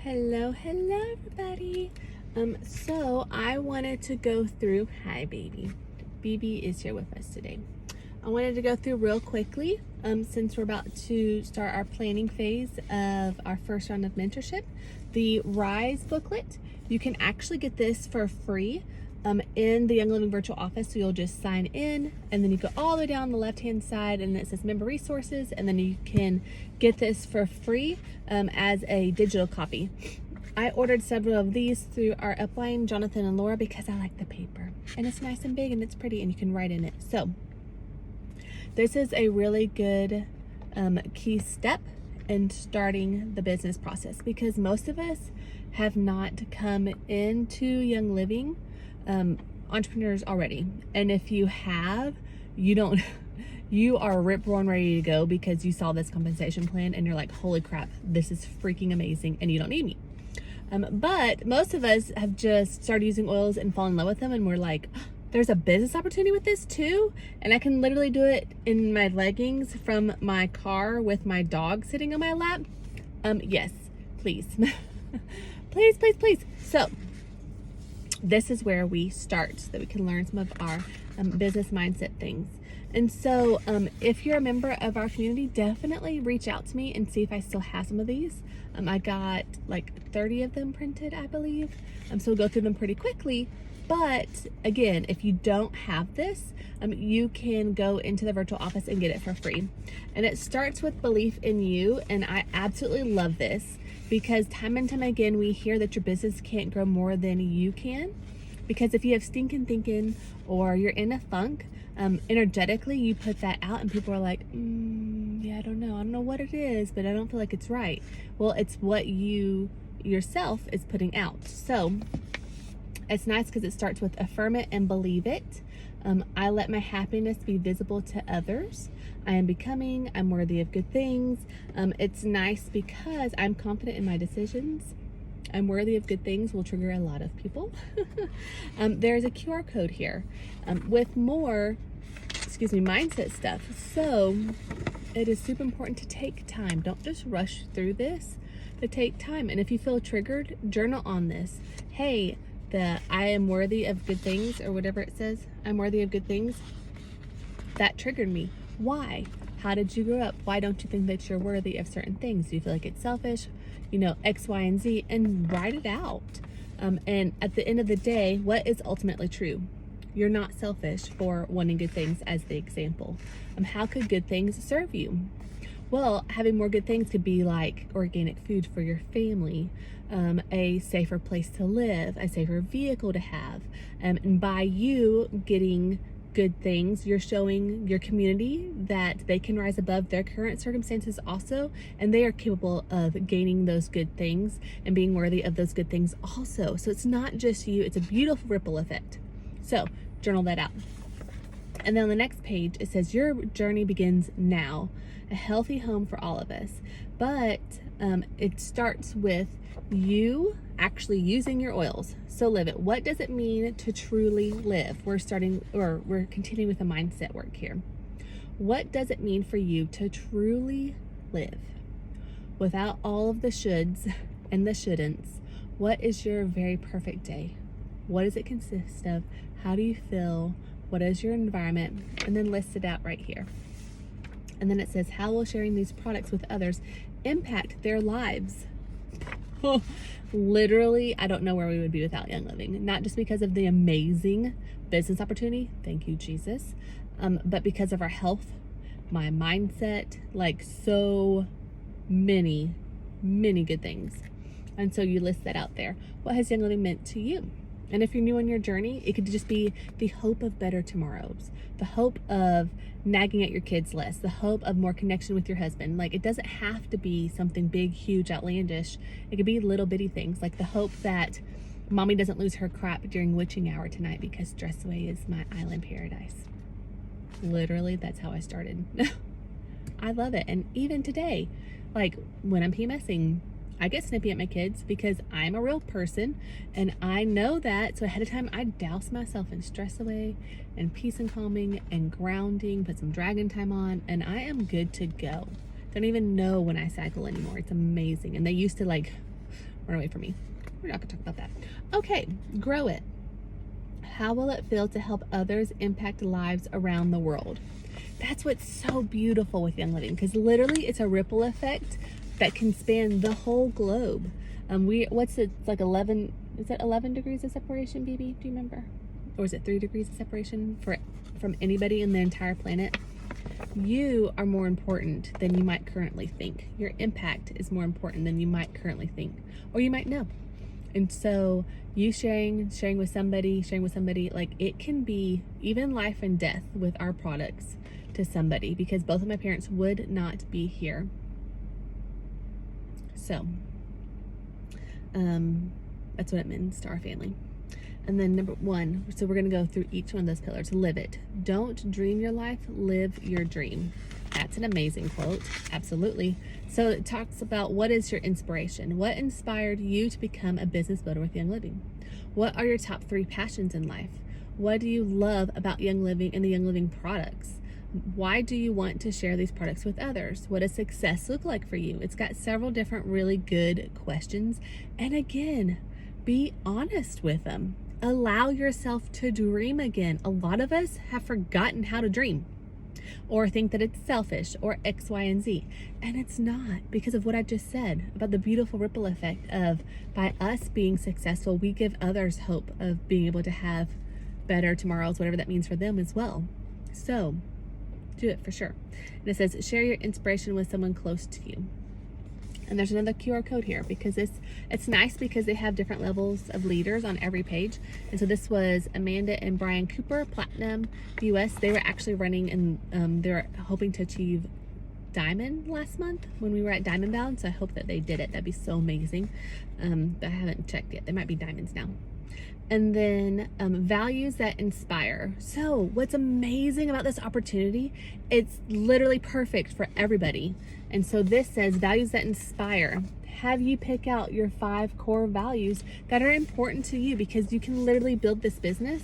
Hello, everybody. So I wanted to go through, hi baby. BB is here with us today. I wanted to go through real quickly, since we're about to start our planning phase of our first round of mentorship, the Rise booklet. You can actually get this for free in the Young Living virtual office. So you'll just sign in and then you go all the way down the left hand side and it says member resources, and then you can get this for free as a digital copy. I ordered several of these through our upline, Jonathan and Laura, because I like the paper and it's nice and big and it's pretty and you can write in it. So this is a really good key step in starting the business process, because most of us have not come into Young Living entrepreneurs already. And if you have, you are rip roaring ready to go because you saw this compensation plan and you're like, holy crap, this is freaking amazing and you don't need me. But most of us have just started using oils and fallen in love with them, and we're like, there's a business opportunity with this too, and I can literally do it in my leggings from my car with my dog sitting on my lap. Yes, please. please. So this is where we start, so that we can learn some of our business mindset things. And so if you're a member of our community, definitely reach out to me and see if I still have some of these. I got like 30 of them printed, I believe. So we'll go through them pretty quickly. But again, if you don't have this, you can go into the virtual office and get it for free. And it starts with belief in you. And I absolutely love this, because time and time again, we hear that your business can't grow more than you can. Because if you have stinking thinking or you're in a funk, energetically, you put that out and people are like, yeah, I don't know what it is, but I don't feel like it's right. Well, it's what you yourself is putting out. So it's nice because it starts with affirm it and believe it. I let my happiness be visible to others. I am becoming, I'm worthy of good things. It's nice because I'm confident in my decisions. I'm worthy of good things will trigger a lot of people. There's a QR code here with more, mindset stuff. So it is super important to take time. Don't just rush through this, but take time. And if you feel triggered, journal on this. Hey, I am worthy of good things, or whatever it says, I'm worthy of good things. That triggered me. Why? How did you grow up? Why don't you think that you're worthy of certain things? Do you feel like it's selfish? X, Y, and Z, and write it out. And at the end of the day, what is ultimately true? You're not selfish for wanting good things, as the example. How could good things serve you? Well, having more good things could be like organic food for your family, a safer place to live, a safer vehicle to have. And by you getting good things, you're showing your community that they can rise above their current circumstances also, and they are capable of gaining those good things and being worthy of those good things also. So it's not just you, it's a beautiful ripple effect. So journal that out. And then on the next page, it says your journey begins now, a healthy home for all of us. But it starts with you actually using your oils. So live it. What does it mean to truly live? We're continuing with the mindset work here. What does it mean for you to truly live without all of the shoulds and the shouldn'ts? What is your very perfect day? What does it consist of? How do you feel? What is your environment? And then list it out right here. And then it says, how will sharing these products with others impact their lives? Literally, I don't know where we would be without Young Living. Not just because of the amazing business opportunity, thank you, Jesus, but because of our health, my mindset, like so many good things. And so you list that out there. What has Young Living meant to you? And if you're new on your journey, it could just be the hope of better tomorrows, the hope of nagging at your kids less, the hope of more connection with your husband. Like, it doesn't have to be something big, huge, outlandish. It could be little bitty things, like the hope that mommy doesn't lose her crap during witching hour tonight because Dressaway is my island paradise. Literally, that's how I started. I love it. And even today, like when I'm PMSing, I get snippy at my kids because I'm a real person and I know that. So ahead of time, I douse myself in Stress Away and peace and calming and grounding, put some dragon time on, and I am good to go. Don't even know when I cycle anymore. It's amazing. And they used to like run away from me. We're not gonna talk about that. Okay, grow it. How will it feel to help others impact lives around the world? That's what's so beautiful with Young Living, because literally it's a ripple effect that can span the whole globe. It's like 11, is it 11 degrees of separation, BB? Do you remember? Or is it 3 degrees of separation from anybody in the entire planet? You are more important than you might currently think. Your impact is more important than you might currently think, or you might know. And so you sharing with somebody, like, it can be even life and death with our products to somebody, because both of my parents would not be here. So that's what it means to our family. And then number 1, so we're going to go through each one of those pillars. Live it. Don't dream your life, live your dream. That's an amazing quote. Absolutely. So it talks about, what is your inspiration? What inspired you to become a business builder with Young Living? What are your top 3 passions in life? What do you love about Young Living and the Young Living products? Why do you want to share these products with others? What does success look like for you? It's got several different really good questions. And again, be honest with them. Allow yourself to dream again. A lot of us have forgotten how to dream, or think that it's selfish, or X, Y, and Z. And it's not, because of what I just said about the beautiful ripple effect of, by us being successful, we give others hope of being able to have better tomorrows, whatever that means for them as well. So do it for sure. And it says, share your inspiration with someone close to you. And there's another QR code here, because it's nice because they have different levels of leaders on every page. And so this was Amanda and Brian Cooper, Platinum US. They were actually running, and they're hoping to achieve Diamond last month when we were at Diamond Bound. So I hope that they did it. That'd be so amazing. But I haven't checked yet. They might be Diamonds now. And then values that inspire. So what's amazing about this opportunity, it's literally perfect for everybody. And so this says values that inspire. Have you pick out your 5 core values that are important to you, because you can literally build this business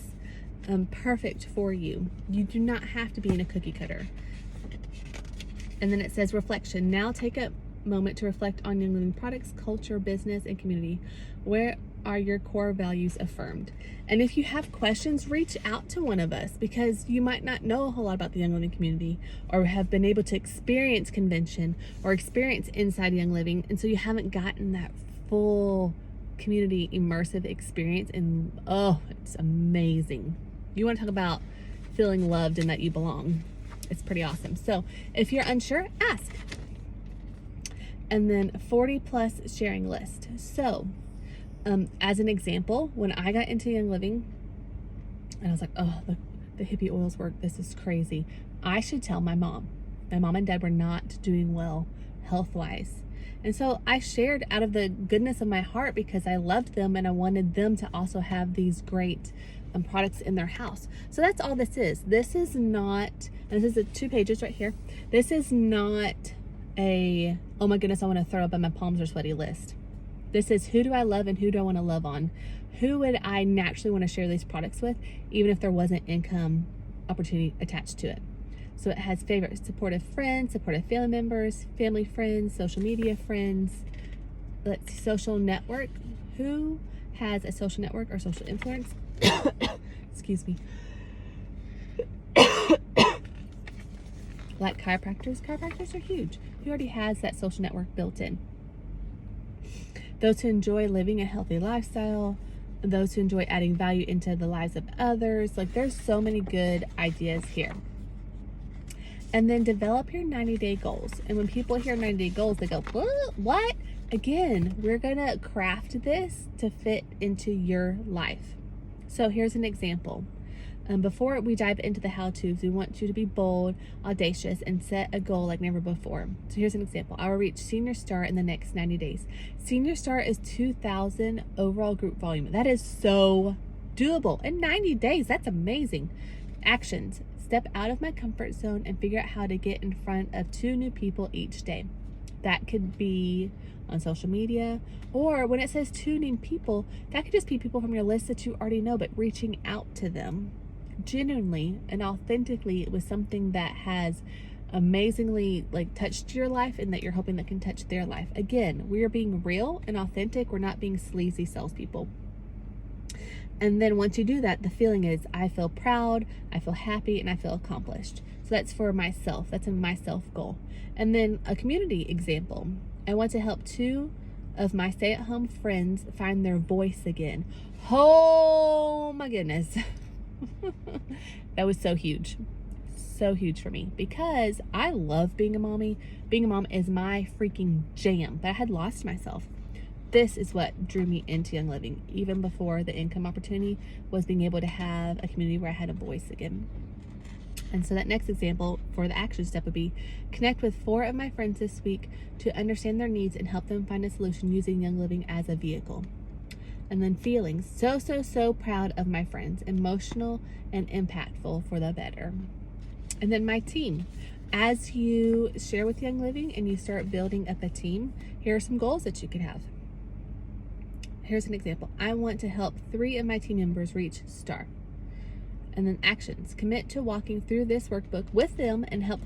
perfect for you. You do not have to be in a cookie cutter. And then it says reflection. Now take a moment to reflect on Young Living products, culture, business, and community. Where are your core values affirmed? And if you have questions, reach out to one of us, because you might not know a whole lot about the Young Living community, or have been able to experience convention or experience inside Young Living, and so you haven't gotten that full community immersive experience. And oh, it's amazing. You want to talk about feeling loved and that you belong. It's pretty awesome. So if you're unsure, ask. And then 40+ sharing list. So as an example, when I got into Young Living, and I was like, oh, the hippie oils work, this is crazy, I should tell my mom. My mom and dad were not doing well health-wise. And so I shared out of the goodness of my heart, because I loved them and I wanted them to also have these great products in their house. So that's all this is. This is not, and this is 2 pages right here. This is not a, oh my goodness, I want to throw up and my palms are sweaty list. This is, who do I love and who do I want to love on? Who would I naturally want to share these products with, even if there wasn't income opportunity attached to it? So it has favorite supportive friends, supportive family members, family friends, social media friends. Let's see, social network. Who has a social network or social influence? Excuse me. Like chiropractors. Chiropractors are huge. Who already has that social network built in? Those who enjoy living a healthy lifestyle, those who enjoy adding value into the lives of others. Like, there's so many good ideas here. And then develop your 90-day goals. And when people hear 90-day goals, they go, what? Again, we're gonna craft this to fit into your life. So here's an example. Before we dive into the how-tos, we want you to be bold, audacious, and set a goal like never before. So here's an example. I will reach Senior Star in the next 90 days. Senior Star is 2,000 overall group volume. That is so doable. In 90 days, that's amazing. Actions. Step out of my comfort zone and figure out how to get in front of 2 new people each day. That could be on social media, or when it says 2 new people, that could just be people from your list that you already know, but reaching out to them genuinely and authentically with something that has amazingly like touched your life and that you're hoping that can touch their life. Again, we are being real and authentic. We're not being sleazy salespeople. And then once you do that, the feeling is I feel proud, I feel happy, and I feel accomplished. So that's for myself. That's a myself goal. And then a community example. I want to help 2 of my stay-at-home friends find their voice again. Oh my goodness. That was so huge. So huge for me because I love being a mommy. Being a mom is my freaking jam, but I had lost myself. This is what drew me into Young Living, even before the income opportunity, was being able to have a community where I had a voice again. And so that next example for the action step would be connect with 4 of my friends this week to understand their needs and help them find a solution using Young Living as a vehicle. And then feelings, so proud of my friends, emotional and impactful for the better. And then my team. As you share with Young Living and you start building up a team, here are some goals that you could have. Here's an example. I want to help 3 of my team members reach STAR. And then actions. Commit to walking through this workbook with them and help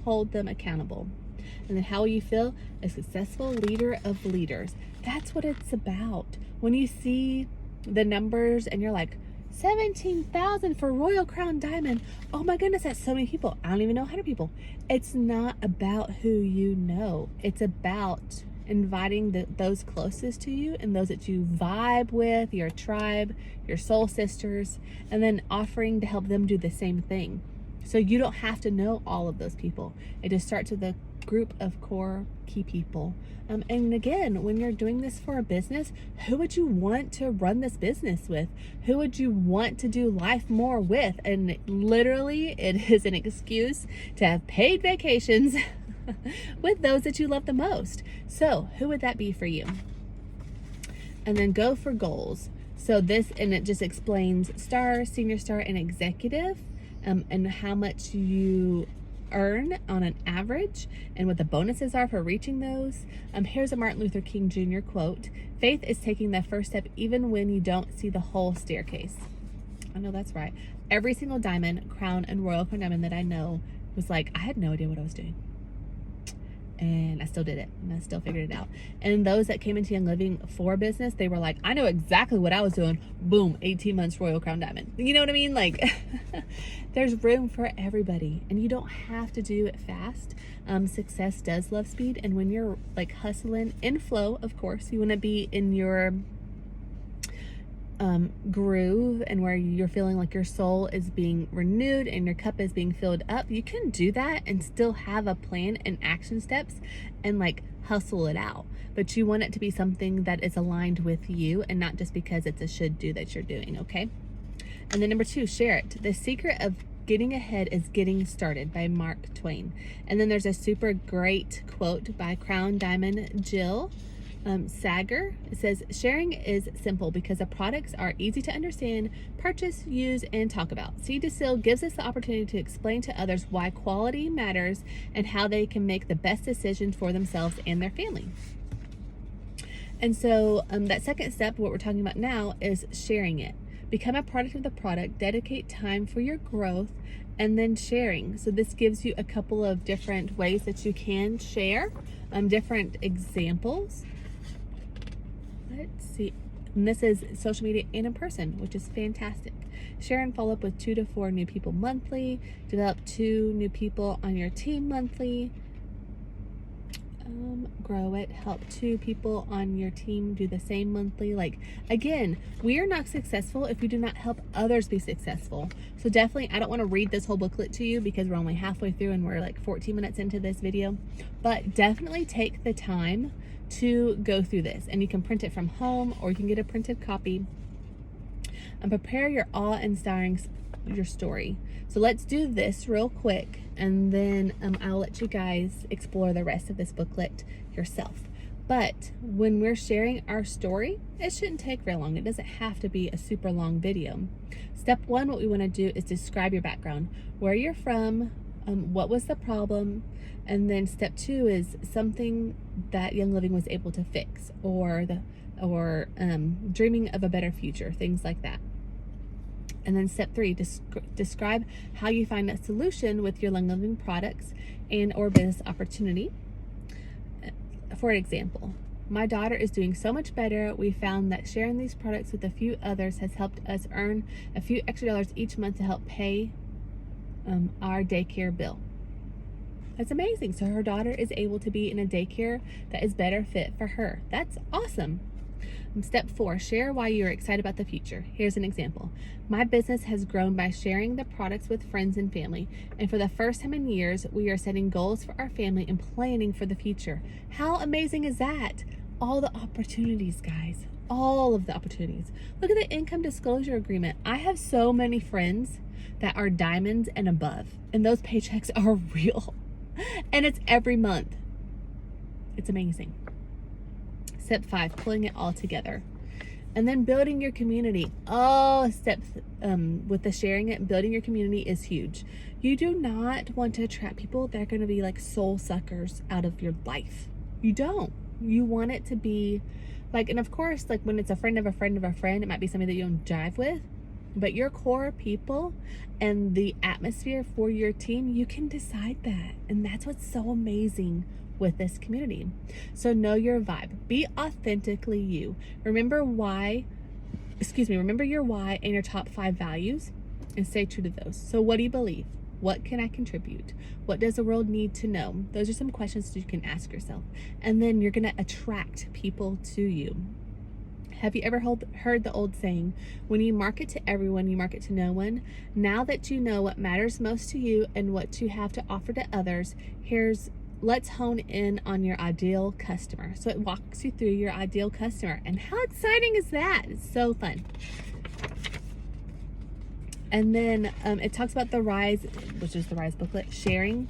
hold them accountable. And then how will you feel? A successful leader of leaders. That's what it's about. When you see the numbers and you're like, 17,000 for Royal Crown Diamond. Oh my goodness, that's so many people. I don't even know 100 people. It's not about who you know. It's about inviting those closest to you and those that you vibe with, your tribe, your soul sisters, and then offering to help them do the same thing. So you don't have to know all of those people. It just starts with a group of core key people. And again, when you're doing this for a business, who would you want to run this business with? Who would you want to do life more with? And literally, it is an excuse to have paid vacations with those that you love the most. So who would that be for you? And then go for goals. So this, and it just explains STAR, Senior STAR, and Executive, and how much you earn on an average and what the bonuses are for reaching those. Here's a Martin Luther King Jr. quote: "Faith is taking the first step even when you don't see the whole staircase." I know that's right. Every single diamond, crown, and Royal Crown diamond that I know was like, I had no idea what I was doing. And I still did it, and I still figured it out. And those that came into Young Living for business, they were like, I know exactly what I was doing. Boom, 18 months Royal Crown Diamond. You know what I mean? Like, there's room for everybody, and you don't have to do it fast. Success does love speed, and when you're like hustling in flow, of course, you want to be in your groove and where you're feeling like your soul is being renewed and your cup is being filled up. You can do that and still have a plan and action steps and like hustle it out, but you want it to be something that is aligned with you and not just because it's a should do that you're doing. Okay. And then number 2, share it. The secret of getting ahead is getting started, by Mark Twain. And then there's a super great quote by Crown Diamond Jill Sager. It says, sharing is simple because the products are easy to understand, purchase, use, and talk about. Seed to Seal gives us the opportunity to explain to others why quality matters and how they can make the best decisions for themselves and their family. And so that second step, what we're talking about now, is sharing it. Become a product of the product, dedicate time for your growth, and then sharing. So this gives you a couple of different ways that you can share, different examples. Let's see. And this is social media and in person, which is fantastic. Share and follow up with 2 to 4 new people monthly. Develop 2 new people on your team monthly. Grow it. Help 2 people on your team do the same monthly. Like, again, we are not successful if we do not help others be successful. So definitely, I don't want to read this whole booklet to you because we're only halfway through and we're like 14 minutes into this video, but definitely take the time to go through this, and you can print it from home or you can get a printed copy and prepare your awe-inspiring your story. So let's do this real quick, and then I'll let you guys explore the rest of this booklet yourself. But when we're sharing our story, it shouldn't take very long. It doesn't have to be a super long video. Step 1, what we want to do is describe your background, where you're from, what was the problem, and then step 2 is something that Young Living was able to fix, or dreaming of a better future, things like that. And then step 3, describe how you find a solution with your Young Living products and or business opportunity. For example, my daughter is doing so much better. We found that sharing these products with a few others has helped us earn a few extra dollars each month to help pay our daycare bill. That's amazing. So her daughter is able to be in a daycare that is better fit for her. That's awesome. Step 4, share why you're excited about the future. Here's an example. My business has grown by sharing the products with friends and family. And for the first time in years, we are setting goals for our family and planning for the future. How amazing is that? All the opportunities, guys. All of the opportunities. Look at the income disclosure agreement. I have so many friends that are diamonds and above, and those paychecks are real. And it's every month. It's amazing. Step 5, pulling it all together. And then building your community. Oh, with the sharing it, building your community is huge. You do not want to attract people that are going to be like soul suckers out of your life. You don't. You want it to be like, and of course, like when it's a friend of a friend of a friend, it might be somebody that you don't jive with. But your core people and the atmosphere for your team, you can decide that. And that's what's so amazing with this community. So know your vibe. Be authentically you. Remember your why and your top 5 values and stay true to those. So what do you believe? What can I contribute? What does the world need to know? Those are some questions that you can ask yourself. And then you're going to attract people to you. Have you ever heard the old saying, when you market to everyone, you market to no one? Now that you know what matters most to you and what you have to offer to others, let's hone in on your ideal customer. So it walks you through your ideal customer. And how exciting is that? It's so fun. And then it talks about the RISE, which is the RISE booklet, sharing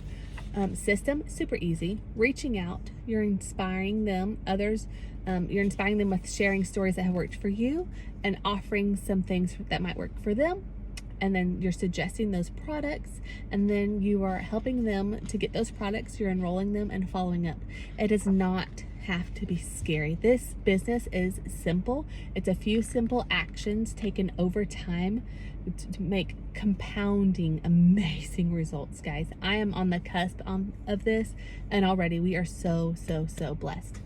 system, super easy. Reaching out, you're inspiring them, you're inspiring them with sharing stories that have worked for you and offering some things that might work for them. And then you're suggesting those products, and then you are helping them to get those products. You're enrolling them and following up. It does not have to be scary. This business is simple. It's a few simple actions taken over time to make compounding amazing results, guys. I am on the cusp of this, and already we are so blessed.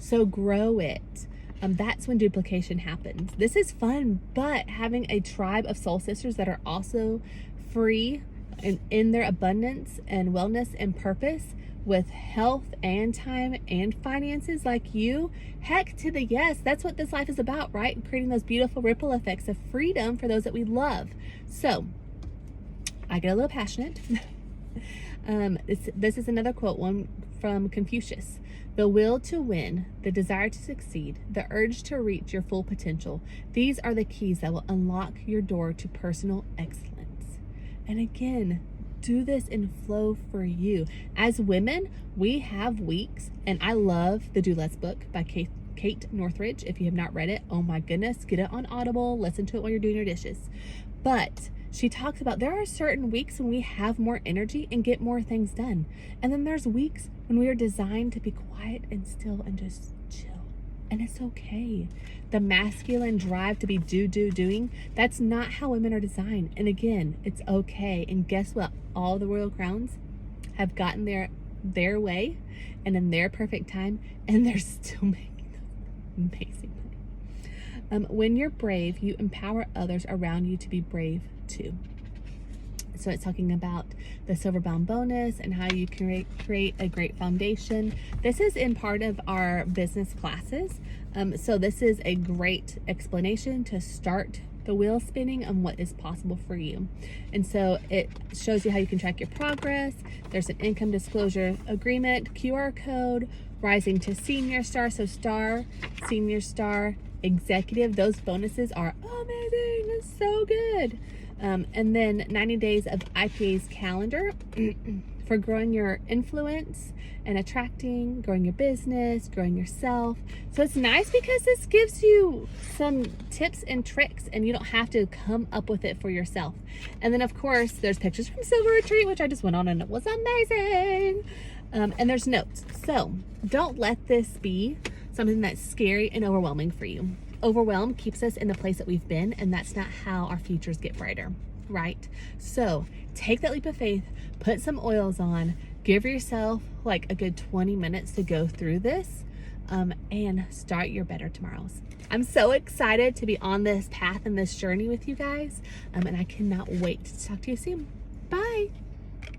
So grow it. That's when duplication happens. This is fun, but having a tribe of soul sisters that are also free and in their abundance and wellness and purpose with health and time and finances like you, heck to the yes. That's what this life is about, right? Creating those beautiful ripple effects of freedom for those that we love. So I get a little passionate. This is another quote, one from Confucius. The will to win, the desire to succeed, the urge to reach your full potential. These are the keys that will unlock your door to personal excellence. And again, do this in flow for you. As women, we have weeks, and I love the Do Less book by Kate Northridge. If you have not read it, oh my goodness, get it on Audible, listen to it while you're doing your dishes. But she talks about there are certain weeks when we have more energy and get more things done. And then there's weeks when we are designed to be quiet and still and just chill. And it's okay. The masculine drive to be doing, that's not how women are designed. And again, it's okay. And guess what? All the royal crowns have gotten their way and in their perfect time, and they're still making amazing money. When you're brave, you empower others around you to be brave too. So it's talking about the silver bound bonus and how you can create a great foundation. This is in part of our business classes. So this is a great explanation to start the wheel spinning on what is possible for you. And so it shows you how you can track your progress. There's an income disclosure agreement, QR code, rising to senior star. So star, senior star, executive. Those bonuses are amazing. It's so good. And then 90 days of IPA's calendar for growing your influence and attracting, growing your business, growing yourself. So it's nice because this gives you some tips and tricks, and you don't have to come up with it for yourself. And then of course there's pictures from Silver Retreat, which I just went on and it was amazing. And there's notes. So don't let this be something that's scary and overwhelming for you. overwhelm keeps us in the place that we've been, and that's not how our futures get brighter, right? So take that leap of faith, put some oils on, give yourself like a good 20 minutes to go through this, and start your better tomorrows. I'm so excited to be on this path and this journey with you guys, and I cannot wait to talk to you soon. Bye.